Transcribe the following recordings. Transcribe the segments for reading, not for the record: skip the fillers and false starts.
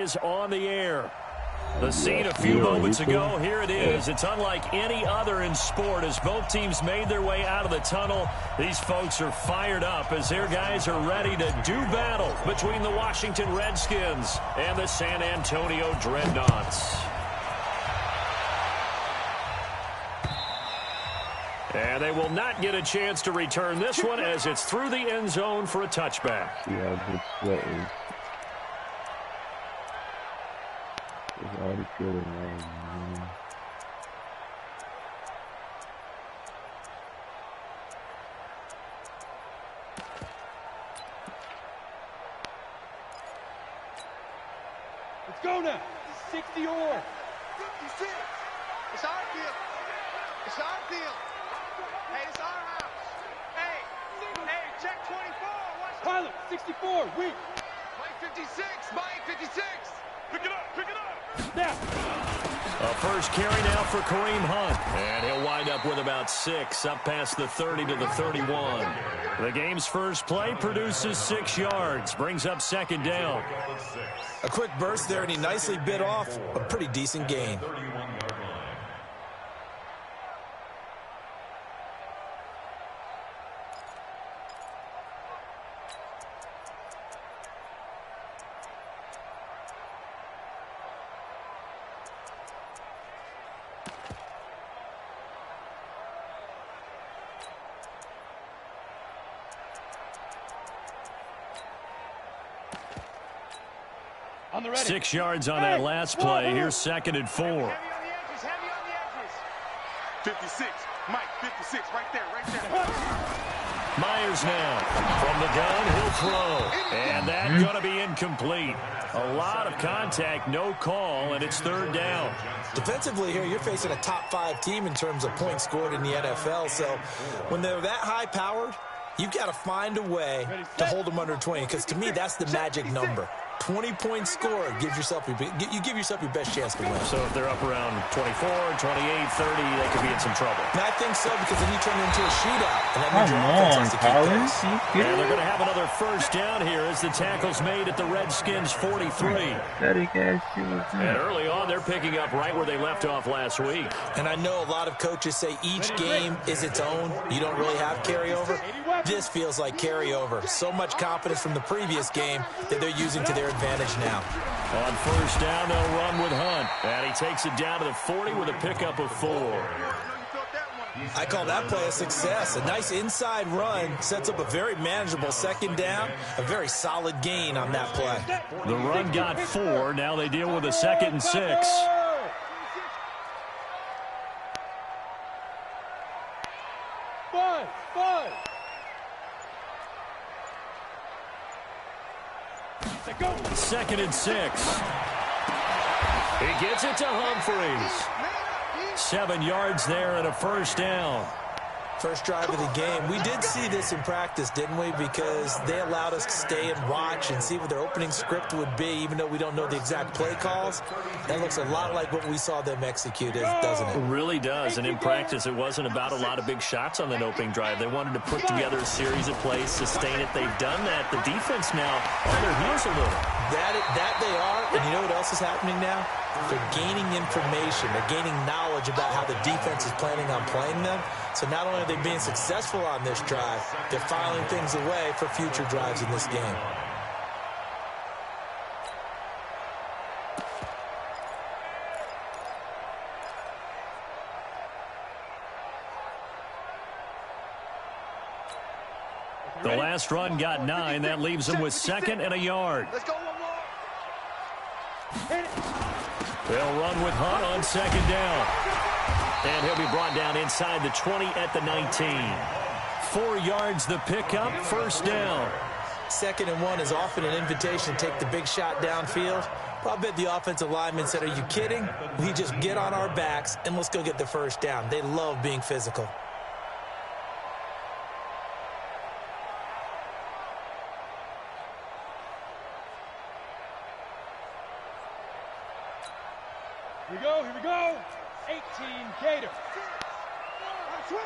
Is on the air. The scene a few moments ago, here it is. It's unlike any other in sport as both teams made their way out of the tunnel. These folks are fired up as their guys are ready to do battle between the Washington Redskins and the San Antonio Dreadnoughts. And they will not get a chance to return this one as it's through the end zone for a touchback. Yeah, good sweating. It's already feeling right, man. Let's go now. 60 or 56. It's our deal. It's our deal. Hey, it's our house. Hey, check 24. Watch Pilot, 64, weak. Mike 56, Mike 56. Pick it up, pick it up. Snap. A first carry now for Kareem Hunt. And he'll wind up with about 6, up past the 30 to the 31. The game's first play produces 6 yards, brings up second down. A quick burst there, and he nicely bit off a pretty decent gain. On the ready. 6 yards on that last play. Here's second and 4. Heavy on the edges, heavy on the edges. 56, Mike 56, right there, right there. Myers now from the gun, he'll throw. And that's going to be incomplete. A lot of contact, no call, and it's third down. Defensively here, you're facing a top 5 team in terms of points scored in the NFL. So when they're that high-powered, you've got to find a way to hold them under 20, because to me, that's the magic number. 20-point score gives yourself you give yourself your best chance to win. So if they're up around 24, 28, 30, they could be in some trouble. And I think so, because then you turn it into a shootout. And that means your offense has to keep pace. And they're going to have another first down here as the tackle's made at the Redskins' 43. And early on, they're picking up right where they left off last week. And I know a lot of coaches say each game is its own. You don't really have carryover. This feels like carryover. So much confidence from the previous game that they're using to their advantage now. On first down, they'll run with Hunt. And he takes it down to the 40 with a pickup of 4. I call that play a success. A nice inside run sets up a very manageable second down. A very solid gain on that play. The run got 4. Now they deal with a 2nd and 6. Five. 2nd and 6. He gets it to Humphreys. 7 yards there and a first down. First drive of the game. We did see this in practice, didn't we? Because they allowed us to stay and watch and see what their opening script would be, even though we don't know the exact play calls. That looks a lot like what we saw them execute, doesn't it? It really does. And in practice, it wasn't about a lot of big shots on that opening drive. They wanted to put together a series of plays, sustain it. They've done that. The defense now on their heels a little. That they are. And you know what else is happening now? They're gaining information. They're gaining knowledge about how the defense is planning on playing them. So not only are they being successful on this drive, they're filing things away for future drives in this game. The last run got 9. That leaves them with 2nd and a yard. Let's go one more. They'll run with Hunt on 2nd down. And he'll be brought down inside the 20 at the 19. 4 yards the pickup, first down. 2nd and 1 is often an invitation to take the big shot downfield. Well, I bet the offensive lineman said, are you kidding? We just get on our backs and let's go get the first down. They love being physical. Here we go. 18 Gator. Switch.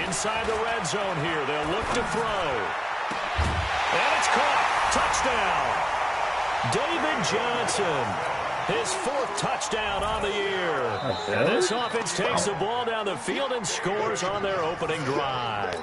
Inside the red zone here. They'll look to throw. And it's caught. Touchdown. David Johnson. His 4th touchdown on the year. And this offense takes the ball down the field and scores on their opening drive.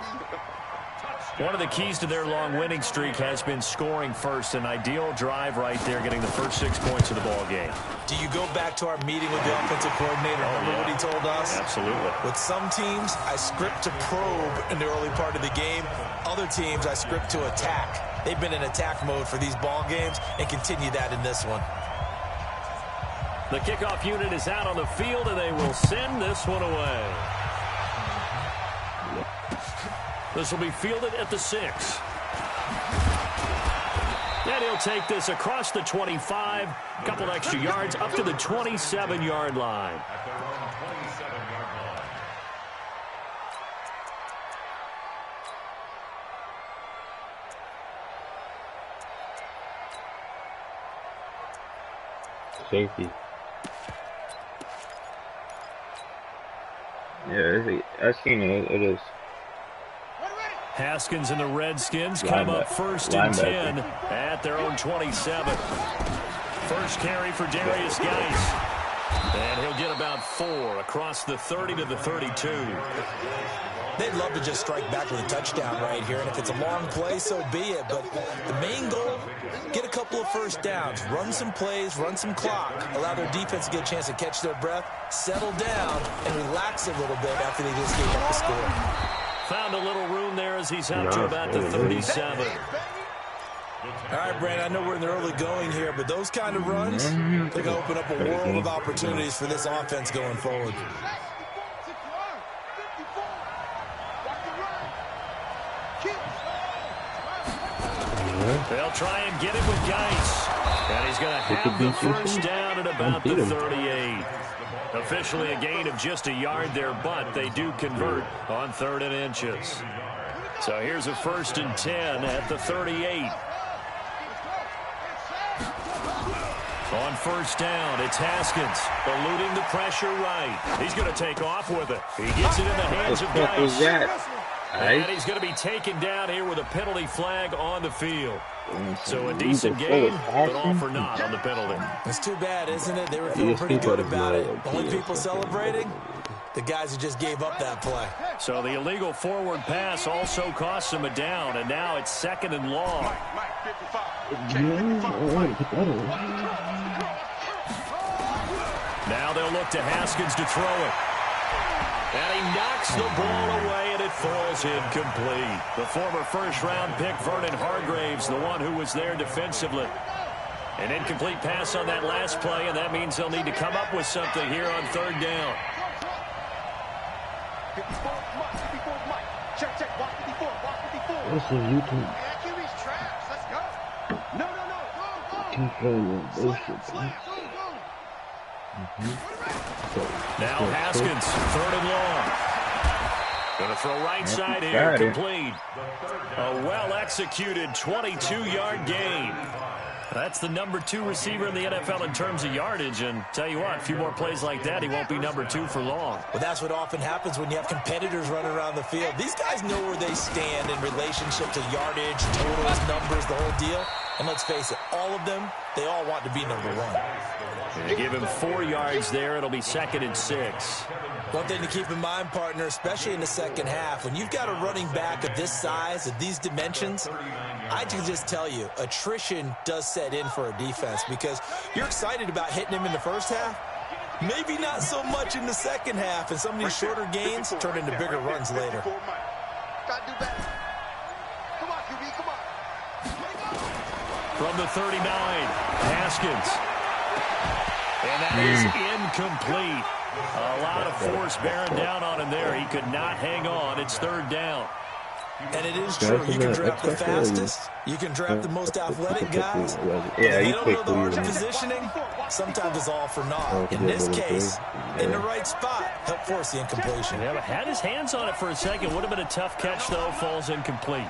One of the keys to their long winning streak has been scoring first. An ideal drive right there, getting the first 6 points of the ball game. Do you go back to our meeting with the offensive coordinator? Remember what he told us? Absolutely. With some teams, I script to probe in the early part of the game. Other teams, I script to attack. They've been in attack mode for these ball games and continue that in this one. The kickoff unit is out on the field, and they will send this one away. This will be fielded at the 6. And he'll take this across the 25, a couple extra yards, up to the 27-yard line. Safety. Yeah, I seen it. It is. Haskins and the Redskins come up first and 10 at their own 27. First carry for Darius Geis. And he'll get about 4 across the 30 to the 32. They'd love to just strike back with a touchdown right here, and if it's a long play, so be it. But the main goal, get a couple of first downs, run some plays, run some clock, allow their defense to get a chance to catch their breath, settle down, and relax a little bit after they just gave up the score. Found a little room there as he's out to about the 37. All right, Brandon, I know we're in the early going here, but those kind of runs, they're going to open up a world of opportunities for this offense going forward. They'll try and get it with Geis. And he's going to have the first down at about the 38. Officially a gain of just a yard there, but they do convert on 3rd and inches. So here's a 1st and 10 at the 38. On 1st down, it's Haskins eluding the pressure right. He's going to take off with it. He gets it in the hands of Geis. And he's going to be taken down here with a penalty flag on the field. So a decent game, but all for naught on the penalty. It's too bad, isn't it? They were feeling pretty good about it. Only people celebrating, the guys who just gave up that play. So the illegal forward pass also costs him a down, and now it's 2nd and long. Now they'll look to Haskins to throw it. And he knocks the ball away, and it falls incomplete. The former first-round pick, Vernon Hargraves, the one who was there defensively. An incomplete pass on that last play, and that means they'll need to come up with something here on 3rd down. 54, Mike. 54, Mike. Check, check. Watch 54. Watch 54. What's the YouTube? Yeah, QB's trash. Let's go. No. Go. Now Haskins, 3rd and long. Going to throw right side here, complete. A well-executed 22-yard gain. That's the number 2 receiver in the NFL in terms of yardage, and tell you what, a few more plays like that, he won't be number 2 for long. Well, that's what often happens when you have competitors running around the field. These guys know where they stand in relationship to yardage, totals, numbers, the whole deal. And let's face it, all of them, they all want to be number 1. They give him 4 yards there. It'll be 2nd and 6. One thing to keep in mind, partner, especially in the second half, when you've got a running back of this size, of these dimensions, I can just tell you, attrition does set in for a defense because you're excited about hitting him in the first half. Maybe not so much in the second half, and some of these shorter gains turn into bigger runs later. Gotta do better. Come on, QB, come on. From the 39, Haskins. And that is incomplete. A lot of force bearing down on him there. He could not hang on. It's 3rd down. And it is true. You can draft the fastest. You can draft the most athletic guys. Yeah, they you don't know the art of quickly. positioning. Sometimes it's all for naught. In this case, in the right spot, help force the incompletion. Yeah, but had his hands on it for a second. Would have been a tough catch, though. Falls incomplete.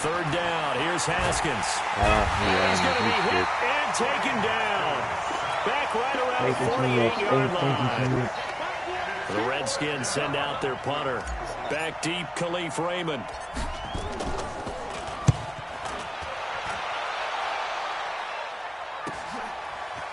3rd down. Here's Haskins. He's going to be hit and taken down. Back right around the 48-yard line. The Redskins send out their punter. Back deep, Khalif Raymond.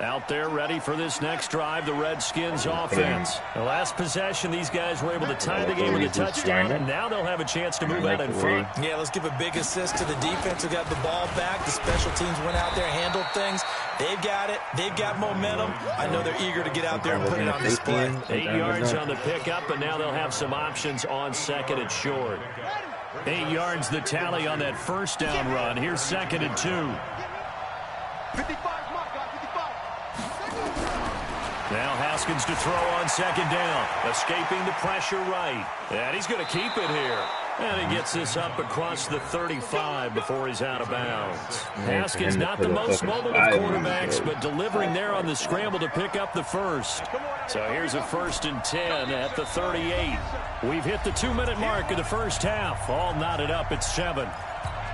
Out there ready for this next drive, the Redskins offense. The last possession, these guys were able to tie the game with a touchdown, and now they'll have a chance to move out in front. Yeah, let's give a big assist to the defense who got the ball back. The special teams went out there, handled things. They've got it. They've got momentum. I know they're eager to get out there and put it on display. 8 yards on the pickup, and now they'll have some options on second and short. 8 yards the tally on that first down run. Here's second and 2. 55. Now Haskins to throw on second down. Escaping the pressure right. And he's going to keep it here. And he gets this up across the 35 before he's out of bounds. Haskins not the most mobile of quarterbacks, but delivering there on the scramble to pick up the first. So here's a 1st and 10 at the 38. We've hit the 2-minute mark of the first half. All knotted up at 7.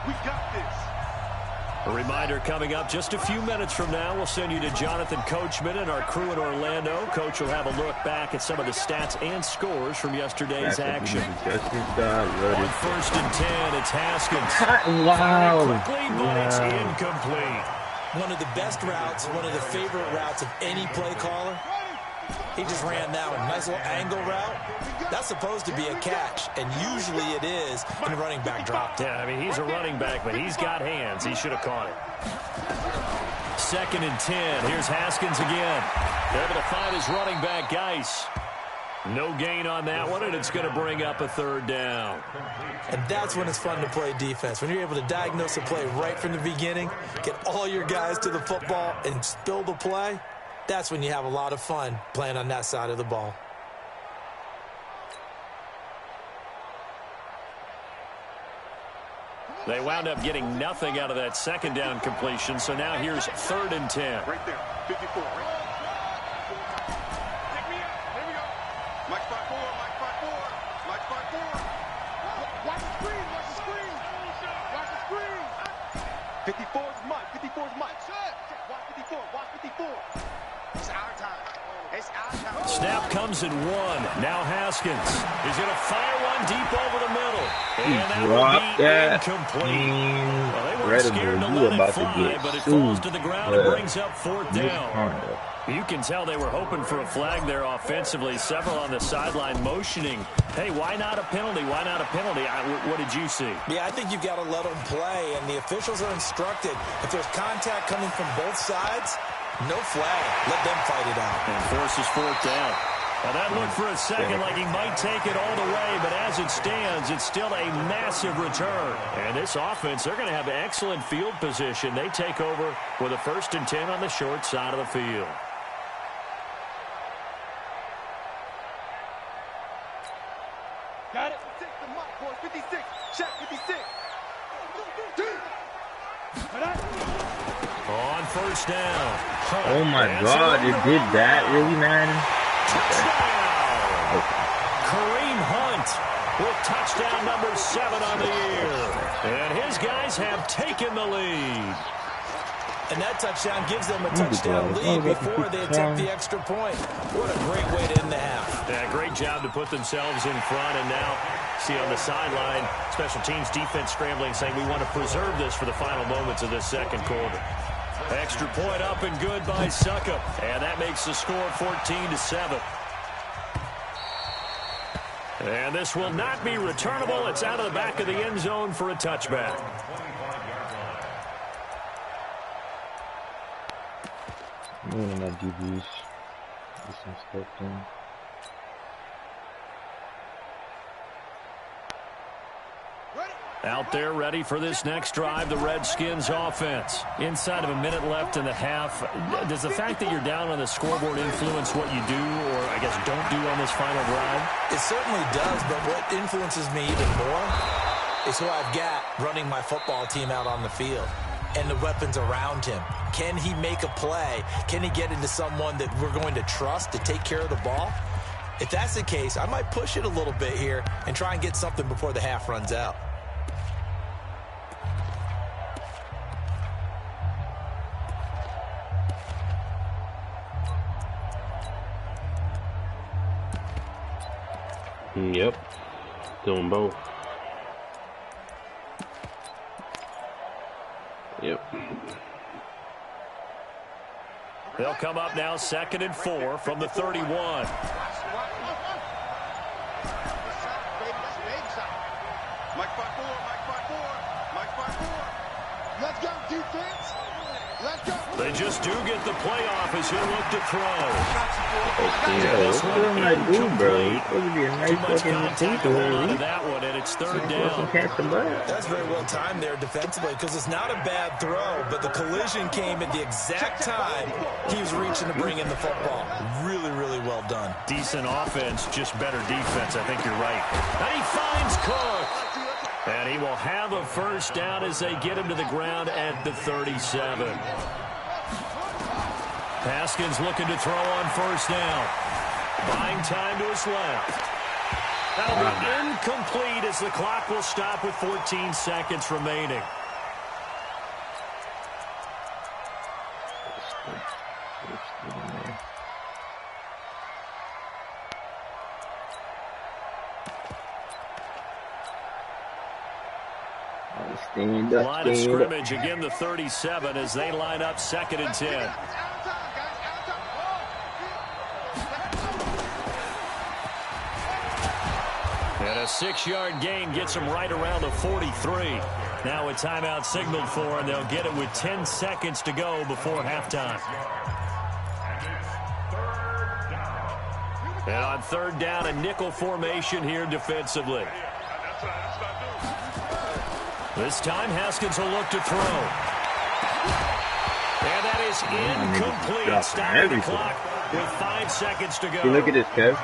We got this. A reminder coming up just a few minutes from now. We'll send you to Jonathan Coachman and our crew in Orlando. Coach will have a look back at some of the stats and scores from yesterday's action. On 1st and 10, it's Haskins. Wow. Quickly, but it's incomplete. One of the best routes, one of the favorite routes of any play caller. He just ran that one. Nice little angle route. That's supposed to be a catch, and usually it is when the running back dropped it. Yeah, I mean, he's a running back, but he's got hands. He should have caught it. 2nd and 10. Here's Haskins again. They're able to find his running back, Geis. No gain on that one, and it's going to bring up a 3rd down. And that's when it's fun to play defense. When you're able to diagnose a play right from the beginning, get all your guys to the football, and spill the play, that's when you have a lot of fun playing on that side of the ball. They wound up getting nothing out of that second down completion, so now here's 3rd and 10. Right there, 54. Right. Take me out. Here we go. Mike spot 4. Mike spot 4. Watch the screen. Watch the screen. Watch the screen. 54 is Mike. 54 is Mike. Watch 54. Watch 54. It's our time. It's our time. Snap comes in 1. Now Haskins. He's going to fire one deep over the middle. And that will be incomplete. Well, they weren't scared to let it fly, but it falls to the ground and brings up 4th down. You can tell they were hoping for a flag there offensively. Several on the sideline motioning, hey, why not a penalty? Why not a penalty? What did you see? Yeah, I think you've got to let them play, and the officials are instructed. If there's contact coming from both sides, no flag. Let them fight it out. And forces 4th down. Well, that looked for a second like he might take it all the way, but as it stands, it's still a massive return. And this offense, they're going to have excellent field position. They take over with a 1st and 10 on the short side of the field. Got it. 56 the mark, boys. 56. Check 56. On 1st down. Oh my God, it did that, really, man? Touchdown! Kareem Hunt with touchdown number 7 on the year. And his guys have taken the lead. And that touchdown gives them a touchdown lead before they attempt the extra point. What a great way to end the half. Yeah, great job to put themselves in front. And now, see on the sideline, special teams defense scrambling, saying we want to preserve this for the final moments of this second quarter. Extra point up and good by Suckup. And that makes the score 14-7. And this will not be returnable. It's out of the back of the end zone for a touchback. I'm gonna not do these. Do some stuff done. Out there ready for this next drive, the Redskins offense. Inside of a minute left in the half, does the fact that you're down on the scoreboard influence what you do, or I guess don't do on this final drive? It certainly does, but what influences me even more is who I've got running my football team out on the field and the weapons around him. Can he make a play? Can he get into someone that we're going to trust to take care of the ball? If that's the case, I might push it a little bit here and try and get something before the half runs out. Yep, doing both. Yep. They'll come up now 2nd and 4 from the 31. Mike 5-4. Let's go, defense. Let's go. They just do get the playoff as he'll look to throw. What's going on, dude, bro? You're supposed to be a nice fucking receiver. That one, and it's 3rd down. That's very well timed there defensively because it's not a bad throw, but the collision came at the exact time he was reaching to bring in the football. Really, really well done. Decent offense, just better defense. I think you're right. And he finds Cook. And he will have a 1st down as they get him to the ground at the 37. Haskins looking to throw on 1st down. Buying time to his left. That'll be incomplete as the clock will stop with 14 seconds remaining. Line of scrimmage, again the 37 as they line up 2nd and 10. And a 6-yard gain gets them right around the 43. Now a timeout signaled for, and they'll get it with 10 seconds to go before halftime. And on 3rd down, a nickel formation here defensively. This time, Haskins will look to throw. And that is incomplete. Stopping the clock with 5 seconds to go. See, look at this, Kev.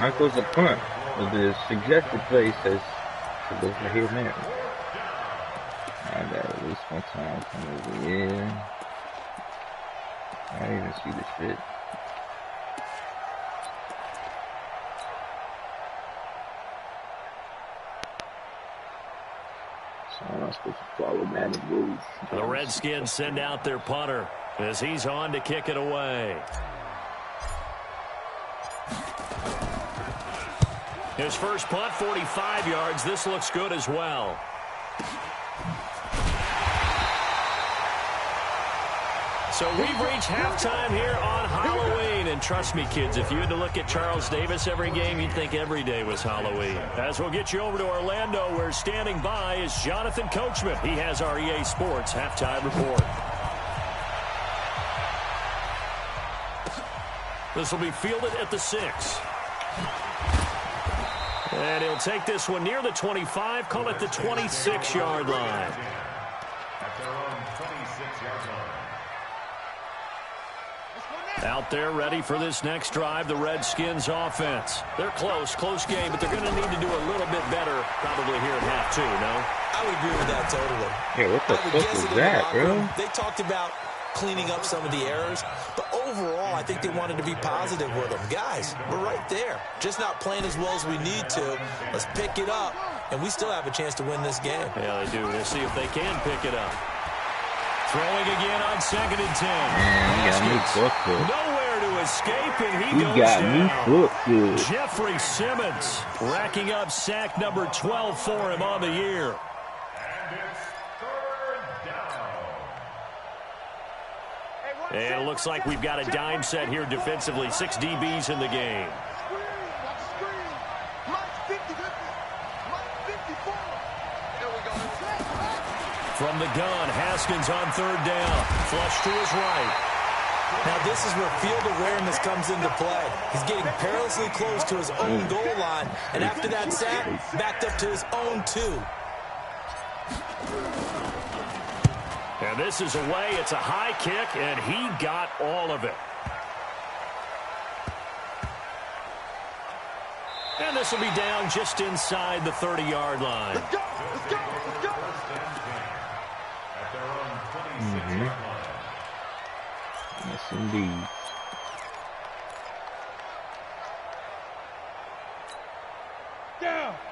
I'm supposed to punt. But the suggested play says to go for here now. I gotta waste my time. Come over here. I don't even see the shit. I'm not supposed to follow Madden rules. The Redskins send out their punter as he's on to kick it away. His first punt, 45 yards. This looks good as well. So we've reached halftime here on Halloween. And trust me, kids, if you had to look at Charles Davis every game, you'd think every day was Halloween. As we'll get you over to Orlando, where standing by is Jonathan Coachman. He has our EA Sports halftime report. This will be fielded at the 6. And he'll take this one near the 25, call it the 26-yard line. Out there ready for this next drive, the Redskins offense. They're close game, but they're going to need to do a little bit better probably here at half 2, no? I would agree with that totally. Yeah, what the fuck was that, bro? They talked about cleaning up some of the errors, but overall, I think they wanted to be positive with them. Guys, we're right there. Just not playing as well as we need to. Let's pick it up, and we still have a chance to win this game. Yeah, they do. We'll see if they can pick it up. Throwing again on 2nd and 10. Man, he got me fucked up. Nowhere to escape, and he goes got down. me fucked up. Jeffrey Simmons racking up sack number 12 for him on the year. And it looks like we've got a dime set here defensively. 6 DBs in the game. From the gun, Haskins on 3rd down. Flush to his right. Now this is where field awareness comes into play. He's getting perilously close to his own goal line. And after that sack, backed up to his own 2. And this is away. It's a high kick, and he got all of it. And this will be down just inside the 30-yard line. Let's go, let's go, let's go. Yes, indeed.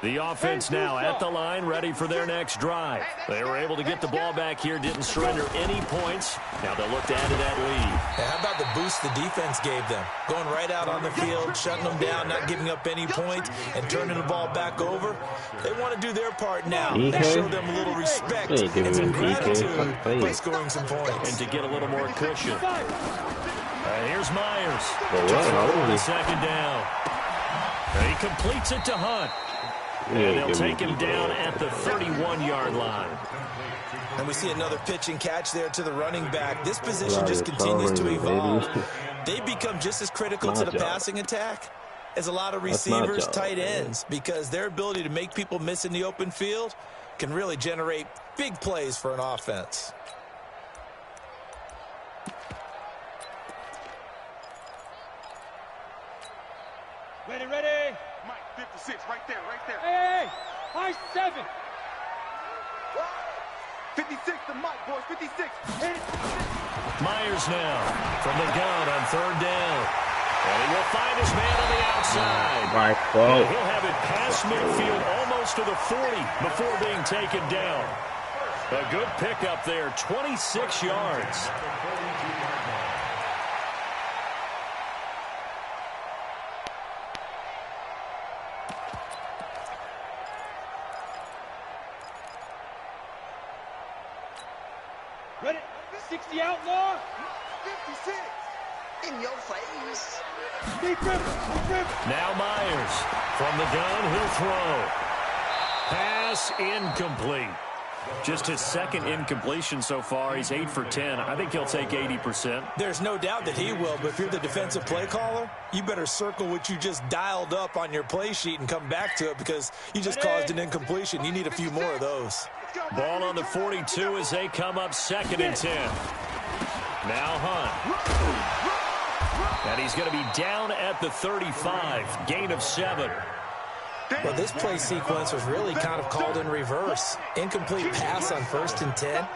The offense now at the line, ready for their next drive. They were able to get the ball back here, didn't surrender any points. Now they'll look to add to that lead. Yeah, how about the boost the defense gave them? Going right out on the field, shutting them down, not giving up any points, and turning the ball back over. They want to do their part now and show them a little respect and some gratitude by scoring some points. And to get a little more cushion. Here's Myers. Well, To throw on wow. second down. He completes it to Hunt. And they'll take him down at the 31-yard line. And we see another pitch and catch there to the running back. This position just continues to evolve. They become just as critical to the passing attack as a lot of receivers, tight ends, because their ability to make people miss in the open field can really generate big plays for an offense. Ready, ready. Mike, 56, right there, right there. Hey, high 7. 56 to Mike, boys, 56. Myers now from the gun on third down. And he will find his man on the outside. My fault. And he'll have it past midfield almost to the 40 before being taken down. A good pickup there, 26 yards. Ready, 60 outlaw. 56. In your face. Deep river. Now Myers from the gun, he'll throw. Pass incomplete. Just his second incompletion so far. He's 8 for 10. I think he'll take 80%. There's no doubt that he will, but if you're the defensive play caller, you better circle what you just dialed up on your play sheet and come back to it because you just caused an incompletion. You need a few more of those. Ball on the 42 as they come up 2nd and 10. Now Hunt. And he's going to be down at the 35. Gain of 7. Well, this play sequence was really kind of called in reverse. Incomplete pass on 1st and 10.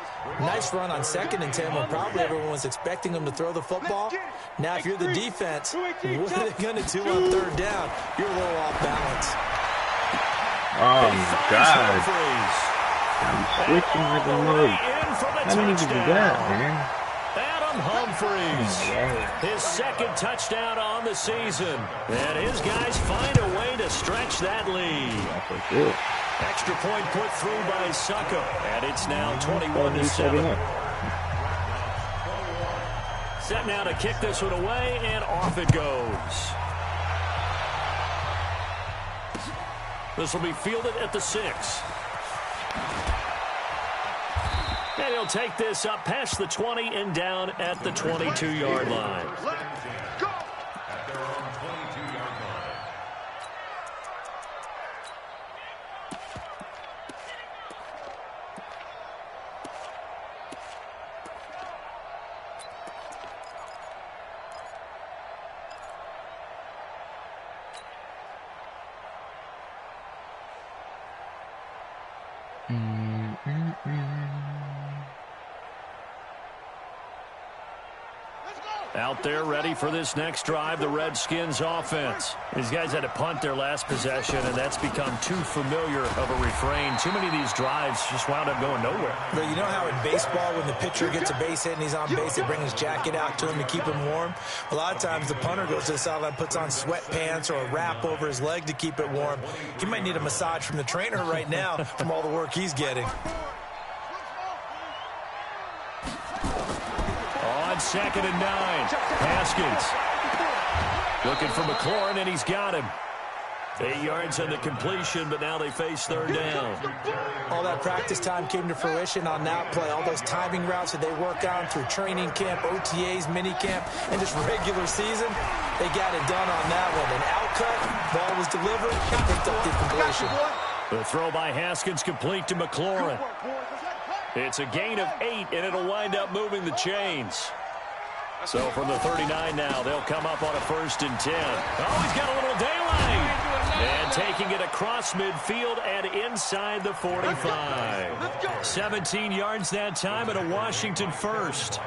Nice run on 2nd and 10 when probably everyone was expecting him to throw the football. Now, if you're the defense, what are they going to do on 3rd down? You're a little off balance. Oh, my God. I'm switching like a mug. How many did you got, man? Humphreys, his 2nd touchdown on the season. And his guys find a way to stretch that lead. Extra point put through by Succo. And it's now 21-7. Set now to kick this one away, and off it goes. This will be fielded at the 6. And he'll take this up past the 20 and down at the 22-yard line. Out there ready for this next drive, the Redskins offense. These guys had to punt their last possession, and that's become too familiar of a refrain. Too many of these drives just wound up going nowhere. But you know how in baseball, when the pitcher gets a base hit and he's on base, they bring his jacket out to him to keep him warm? A lot of times the punter goes to the sideline, puts on sweatpants or a wrap over his leg to keep it warm. He might need a massage from the trainer right now from all the work he's getting. On 2nd and 9, Haskins looking for McLaurin, and he's got him. 8 yards on the completion, but now they face 3rd down. All that practice time came to fruition on that play. All those timing routes that they work on through training camp, OTAs, mini camp, and just regular season, they got it done on that one. An outcut, ball was delivered, picked up the completion. The throw by Haskins complete to McLaurin. It's a gain of 8, and it'll wind up moving the chains. So from the 39 now, they'll come up on a 1st and 10. Oh, he's got a little daylight. And taking it across midfield and inside the 45. 17 yards that time and a Washington first.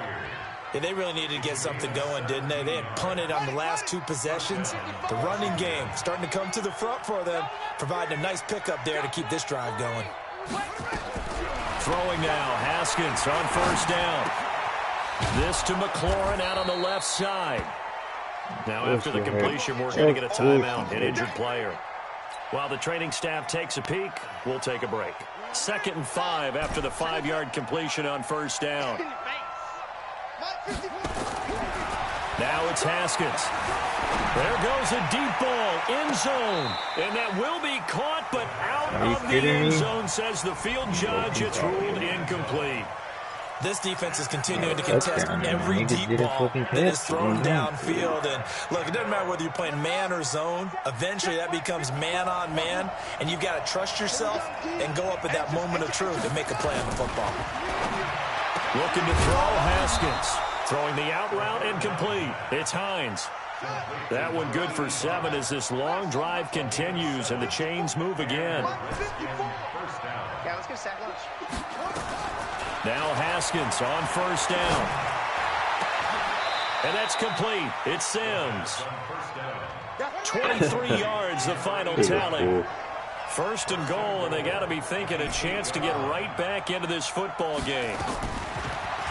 Yeah, they really needed to get something going, didn't they? They had punted on the last 2 possessions. The running game starting to come to the front for them, providing a nice pickup there to keep this drive going. Throwing now, Haskins on 1st down. This to McLaurin out on the left side. Now after the completion, we're going to get a timeout, an injured player. While the training staff takes a peek, we'll take a break. 2nd and 5 after the 5-yard completion on 1st down. Now it's Haskins. There goes a deep ball, end zone. And that will be caught, but out of the end zone, says the field judge. It's ruled incomplete. This defense is continuing to contest every deep ball that is thrown downfield. And look, it doesn't matter whether you're playing man or zone. Eventually, that becomes man on man, and you've got to trust yourself and go up at that moment of truth and make a play on the football. Looking to throw, Haskins. Throwing the out route incomplete. It's Hines. That one good for 7 as this long drive continues and the chains move again. Yeah, let's get a sack lunch. Now Haskins on first down. And that's complete. It's Sims. 23 yards, the final tally. First and goal, and they got to be thinking a chance to get right back into this football game.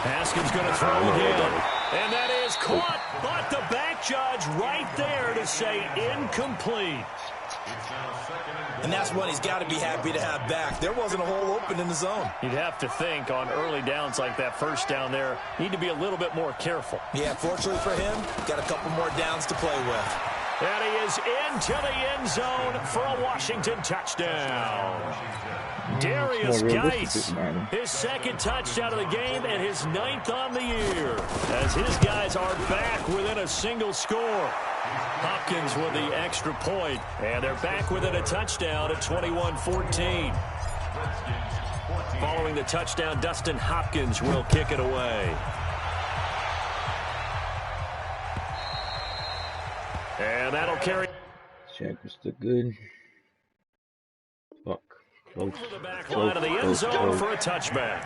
Haskins going to throw again. And that is caught, but the back judge right there to say incomplete. And that's one he's got to be happy to have back. There wasn't a hole open in the zone. You'd have to think on early downs like that first down there, need to be a little bit more careful. Yeah, fortunately for him, got a couple more downs to play with. And he is into the end zone for a Washington touchdown. Darius Geis, his second touchdown of the game and his 9th on the year, as his guys are back within a single score. Hopkins with the extra point, and they're back within a touchdown at 21-14. Following the touchdown, Dustin Hopkins will kick it away. And that'll carry. Check was still good. Fuck. Close. To the back line of the end zone for a touchback.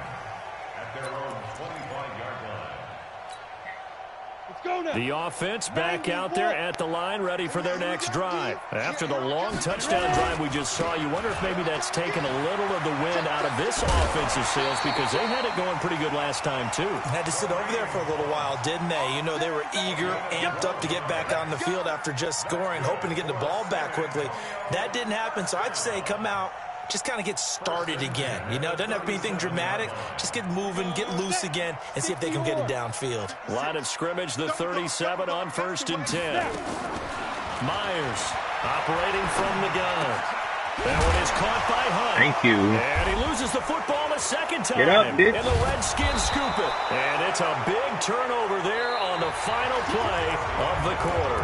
The offense back out there at the line, ready for their next drive. After the long touchdown drive we just saw, you wonder if maybe that's taken a little of the wind out of this offensive sails, because they had it going pretty good last time, too. Had to sit over there for a little while, didn't they? You know, they were eager, amped up to get back on the field after just scoring, hoping to get the ball back quickly. That didn't happen, so I'd say come out, just kind of get started again. You know, it doesn't have to be anything dramatic. Just get moving, get loose again, and see if they can get it downfield. Line of scrimmage, the 37 on 1st and 10. Myers operating from the gun. That one is caught by Hunt. Thank you. And he loses the football a second time. Get up, bitch. And the Redskins scoop it. And it's a big turnover there on the final play of the quarter.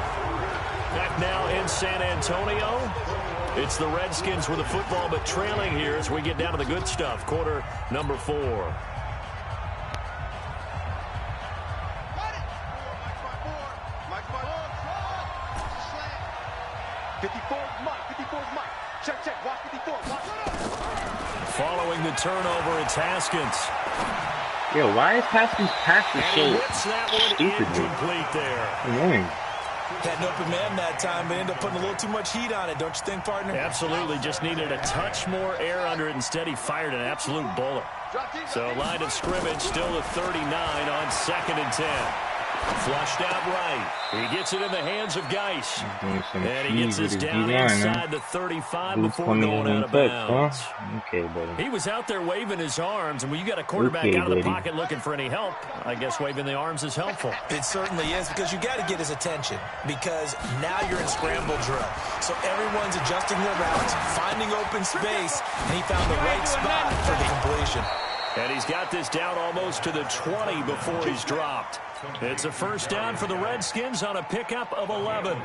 Back now in San Antonio. It's the Redskins with the football, but trailing here as we get down to the good stuff. Quarter number 4. 54's Mike. 54's Mike. Check. Watch 54. Watch. Following the turnover, it's Haskins. Yo, why is Haskins passing so stupid? Incomplete there. Annoying. Had an open man that time, but ended up putting a little too much heat on it, don't you think, partner? Absolutely. Just needed a touch more air under it. Instead, he fired an absolute bullet. So, line of scrimmage, still a 39 on 2nd and 10. Flushed out right. He gets it in the hands of Geis. And he gets us down inside the 35 before going out of bounds. Okay, buddy. He was out there waving his arms, and when you got a quarterback out of the pocket looking for any help, I guess waving the arms is helpful. It certainly is, because you got to get his attention, because now you're in scramble drill. So everyone's adjusting their routes, finding open space, and he found the right spot for the completion. And he's got this down almost to the 20 before he's dropped. It's a first down for the Redskins on a pickup of 11.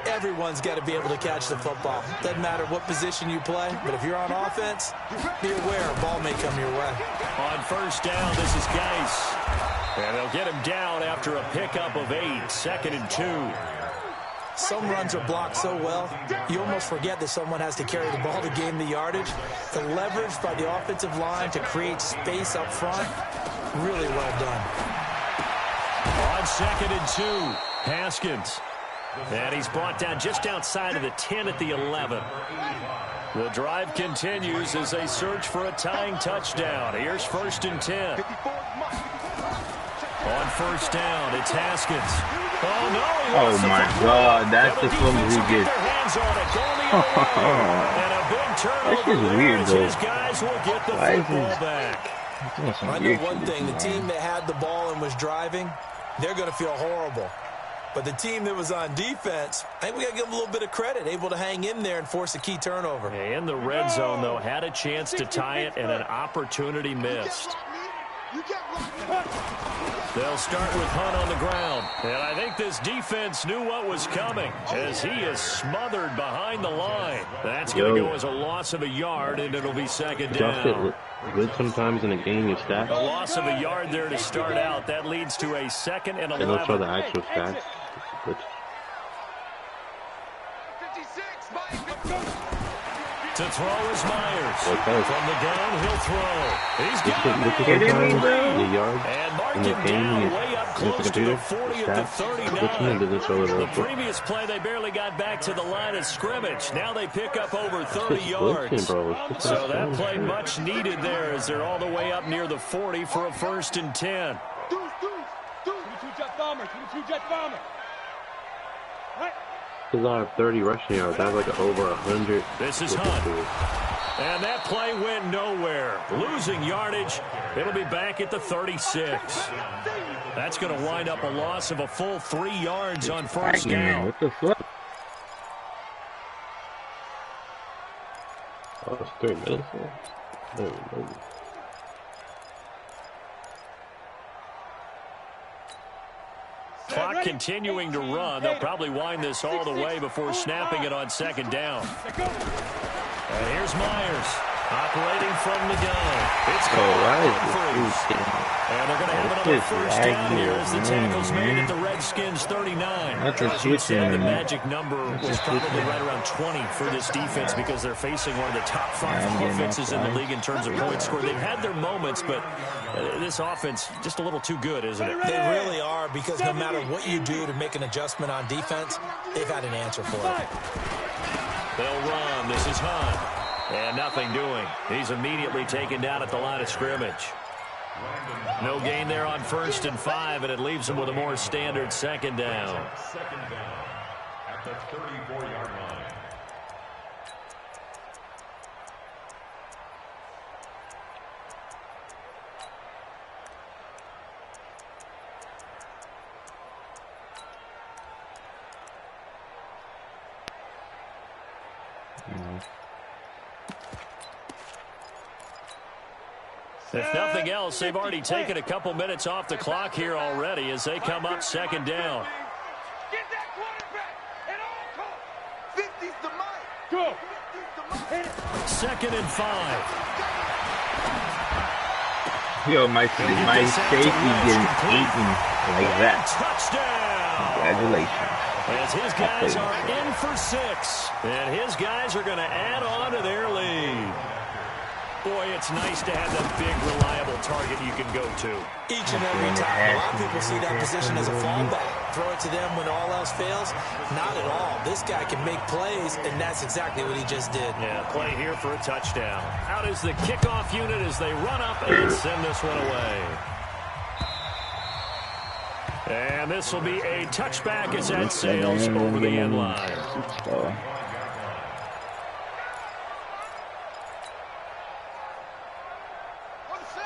Everyone's got to be able to catch the football. Doesn't matter what position you play, but if you're on offense, be aware a ball may come your way. On first down, this is Geis. And they'll get him down after a pickup of 8, 2nd and 2. Some runs are blocked so well, you almost forget that someone has to carry the ball to gain the yardage. The leverage by the offensive line to create space up front, really well done. On 2nd and 2, Haskins. And he's brought down just outside of the 10 at the 11. The drive continues as they search for a tying touchdown. Here's 1st and 10. On first down, it's Haskins. Oh, no. Oh, my God. That's the fumble he gets. And a big turnover. This is weird, though. His guys will get the football back. I know one thing. The team that had the ball and was driving, they're going to feel horrible. But the team that was on defense, I think we got to give them a little bit of credit, able to hang in there and force a key turnover. In the red zone, though, had a chance to tie it and an opportunity missed. They'll start with Hunt on the ground. And I think this defense knew what was coming as he is smothered behind the line. That's going to go as a loss of a yard, and it'll be second down. Good sometimes in a game you stat. A loss of a yard there to start out. That leads to a 2nd and 11. They don't show the actual stats. Good. 56, To throw is Myers. Okay. From the gun, he'll throw. He's got The yards and mark in the him game down is way up in the close to computer. the 40 at the 39. Doesn't show it The up. previous play, they barely got back to the line of scrimmage. Now they pick up over 30 yards. So that play much needed there as they're all the way up near the 40 for a 1st and 10. Jet bomber. Jet bomber. Right. Because I have 30 rushing yards. I have like over 100. This is Hunt. And that play went nowhere. Losing yardage. It'll be back at the 36. That's going to wind up a loss of a full 3 yards on 1st down. What the fuck? Oh, it's 3 minutes. No. Clock continuing to run. They'll probably wind this all the way before snapping it on 2nd down. And here's Myers operating from the gun. It's and they're going to have another 1st down here as the tackle's made at the Redskins 39. As you said, the magic number was probably right around 20 for this defense because they're facing one of the top 5 offenses in the league in terms of points scored. They've had their moments, but this offense just a little too good, isn't it? They really are, because no matter what you do to make an adjustment on defense, they've had an answer for it. They'll run. This is Hunt. And nothing doing. He's immediately taken down at the line of scrimmage. No gain there on 1st and 5, and it leaves him with a more standard 2nd down. Second down at the 34-yard line. If nothing else, they've already taken a couple minutes off the clock here already as they come up 2nd down. Get that quarterback at all costs. 50's the mic. Go. 2nd and 5. Yo, my safety getting eaten like that. Touchdown. Congratulations. As his guys are in for 6. And his guys are going to add on to their lead. Boy, it's nice to have that big, reliable target you can go to. Each and every time. A lot of people see that position as a fallback. Throw it to them when all else fails. Not at all. This guy can make plays, and that's exactly what he just did. Yeah, play here for a touchdown. Out is the kickoff unit as they run up and send this one away. And this will be a touchback as that sails over the end line.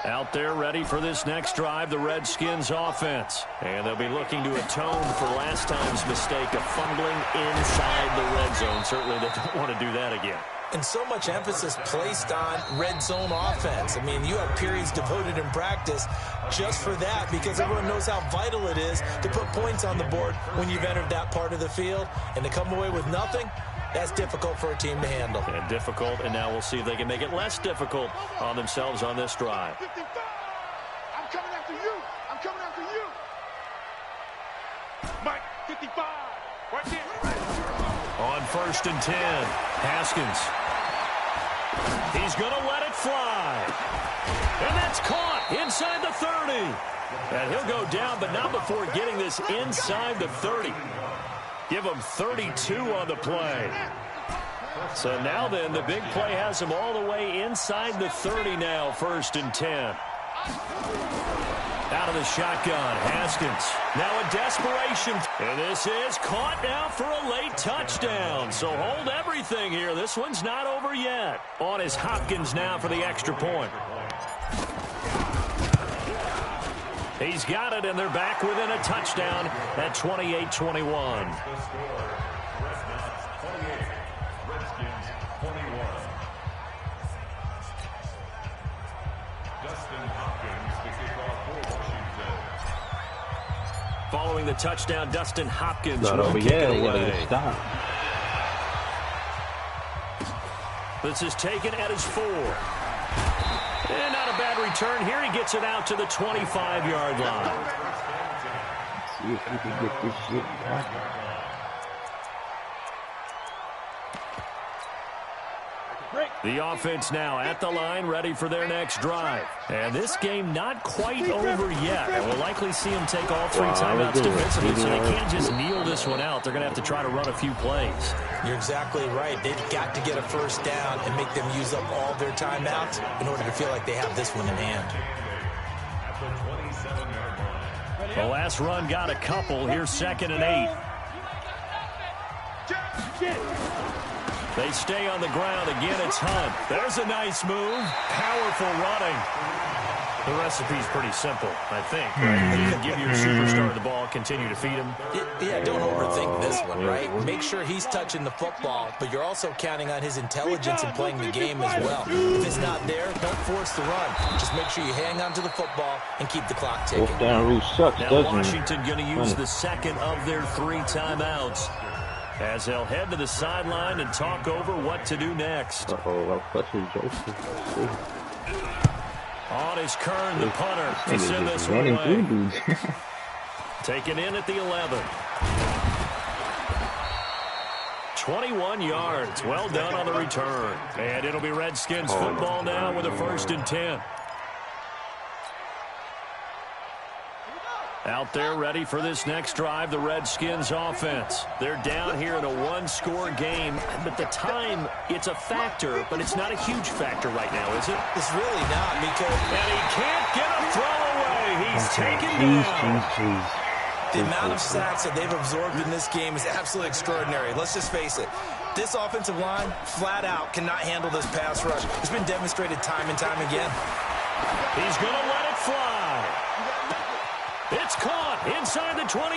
Out there ready for this next drive, the Redskins offense. And they'll be looking to atone for last time's mistake of fumbling inside the red zone. Certainly they don't want to do that again. And so much emphasis placed on red zone offense. I mean, you have periods devoted in practice just for that, because everyone knows how vital it is to put points on the board when you've entered that part of the field. And to come away with nothing, that's difficult for a team to handle. And difficult, and now we'll see if they can make it less difficult on themselves on this drive. I'm coming after you. I'm coming after you. Mike, 55. Right there. On 1st and 10, Haskins. He's going to let it fly. And that's caught inside the 30. And he'll go down, but not before getting this inside the 30. Give him 32 on the play. So now then, the big play has him all the way inside the 30 now, 1st and 10. Out of the shotgun, Haskins. Now a desperation. And this is caught now for a late touchdown. So hold everything here. This one's not over yet. On is Hopkins now for the extra point. He's got it, and they're back within a touchdown at 28-21. Following the touchdown, Dustin Hopkins will kick it away. This is taken at his 4. And not a bad return here. He gets it out to the 25-yard line. See if we can get this shit done. The offense now at the line, ready for their next drive. And this game not quite over yet. And we'll likely see them take all 3 timeouts defensively, so they can't just kneel this one out. They're going to have to try to run a few plays. You're exactly right. They've got to get a first down and make them use up all their timeouts in order to feel like they have this one in hand. The last run got a couple. Here's 2nd and 8. They stay on the ground. Again, it's Hunt. There's a nice move. Powerful running. The recipe's pretty simple, I think, right? You can give your superstar the ball, continue to feed him. Yeah, don't overthink this one, right? Make sure he's touching the football, but you're also counting on his intelligence in playing the game as well. If it's not there, don't force the run. Just make sure you hang on to the football and keep the clock ticking. Fourth down rule sucks, now doesn't Washington going to use the second of their 3 timeouts, as they'll head to the sideline and talk over what to do next. I'll push Joseph. On is Kern, the punter, to send this one away. Taken in at the 11. 21 yards. Well done on the return. And it'll be Redskins football now with a 1st and 10. Out there ready for this next drive, the Redskins offense. They're down here in a 1-score game, but the time, it's a factor, but it's not a huge factor right now, is it? It's really not, because... And he can't get a throw away. He's taken down. The amount of sacks that they've absorbed in this game is absolutely extraordinary. Let's just face it. This offensive line, flat out, cannot handle this pass rush. It's been demonstrated time and time again. He's going to let it fly. It's caught inside the 25.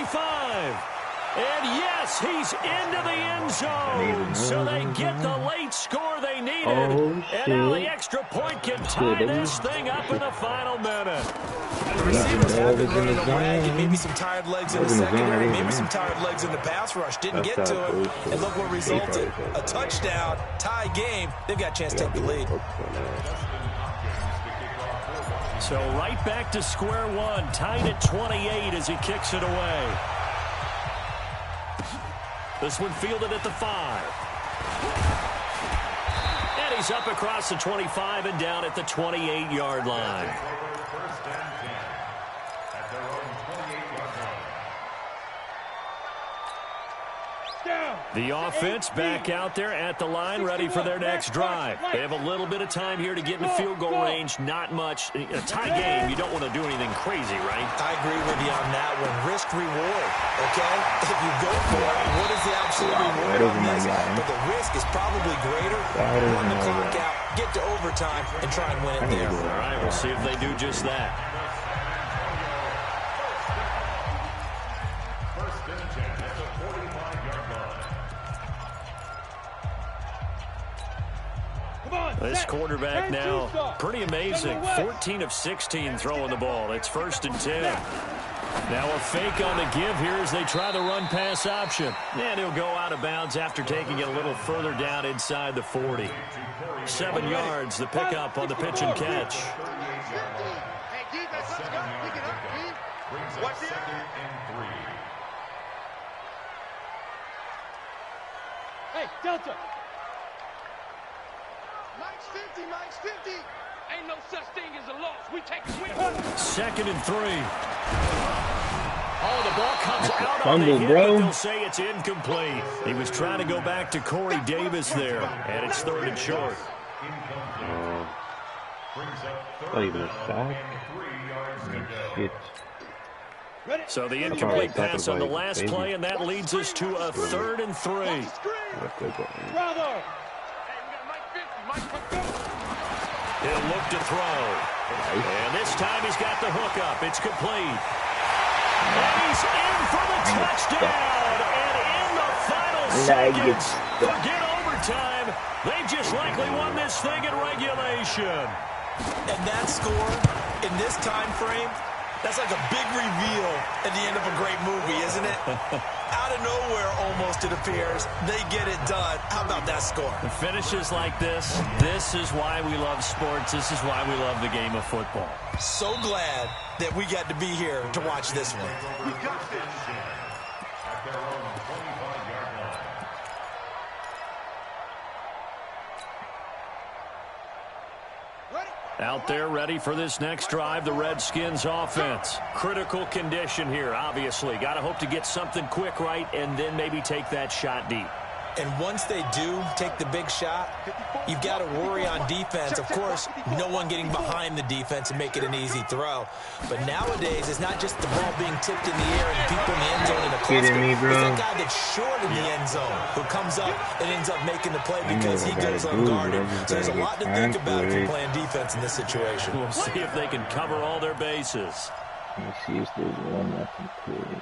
And yes, he's into the end zone. So they get the late score they needed. And now the extra point can tie this thing up in the final minute. The receivers have been running a rag, and maybe some tired legs in the secondary, maybe some tired legs in the pass rush. Didn't get to it. And look what resulted. A touchdown, tie game. They've got a chance to take the lead. So right back to square one, tied at 28 as he kicks it away. This one fielded at the 5. And he's up across the 25 and down at the 28-yard line. The offense back out there at the line, ready for their next drive. They have a little bit of time here to get in the field goal range. Not much. In a tie game, you don't want to do anything crazy, right? I agree with you on that one. Risk reward, okay? If you go for it, what is the absolute reward on this? But the risk is probably greater. Run the clock out, get to overtime, and try and win it there. All right, we'll see if they do just that. This quarterback now, pretty amazing. 14 of 16 throwing the ball. It's 1st and 10. Now a fake on the give here as they try the run-pass option. And he'll go out of bounds after taking it a little further down inside the 40. 7 yards, the pickup on the pitch and catch. Hey, Delta. Mike's 50, Mike's 50. Ain't no such thing as a loss. We take a win. 2nd and 3. Oh, the ball comes out fumble, on the hit, bro. but they'll say it's incomplete. He was trying to go back to Corey Davis there, and it's 3rd and short. Not even a sack. Shit. So the incomplete pass on the last play, and that leads us to a 3rd and 3. Brother. He'll look to throw. And this time he's got the hook up. It's complete. And he's in for the touchdown. And in the final seconds, forget overtime. They just likely won this thing in regulation. And that score in this time frame, that's like a big reveal at the end of a great movie, isn't it? Out of nowhere, almost, it appears. They get it done. How about that score? The finishes like this is why we love sports. This is why we love the game of football. So glad that we got to be here to watch this one. We got this. At their own 25-yard line. Out there ready for this next drive, the Redskins offense. Critical condition here, obviously. Got to hope to get something quick right and then maybe take that shot deep. And once they do take the big shot, you've got to worry on defense. Of course, no one getting behind the defense and make it an easy throw. But nowadays, it's not just the ball being tipped in the air and people in the end zone in a cluster. It's that guy that's short in the end zone who comes up and ends up making the play because he goes unguarded. So there's a lot to think about if you're playing defense in this situation. We'll see if they can cover all their bases. Let's see if there's one left included.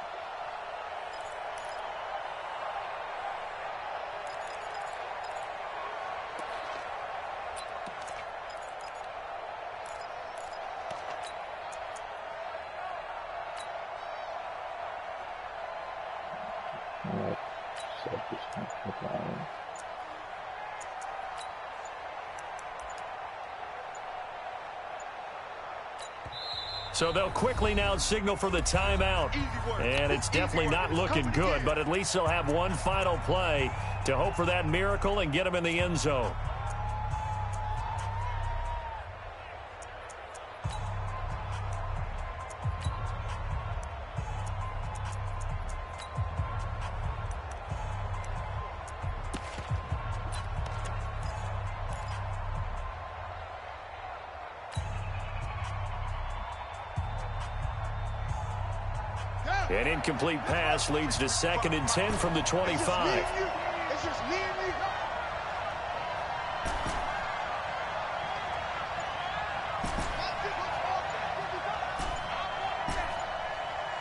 So they'll quickly now signal for the timeout. And it's definitely not looking good, but at least they'll have one final play to hope for that miracle and get them in the end zone. An incomplete pass leads to 2nd and 10 from the 25. It's just me and you.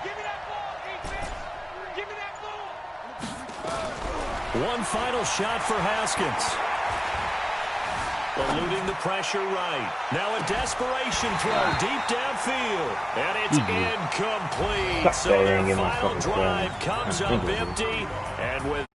Give me that ball, defense. Give me that ball. One final shot for Haskins. Eluding the pressure right. Now a desperation throw deep downfield. And it's incomplete. So their final drive comes up empty. And with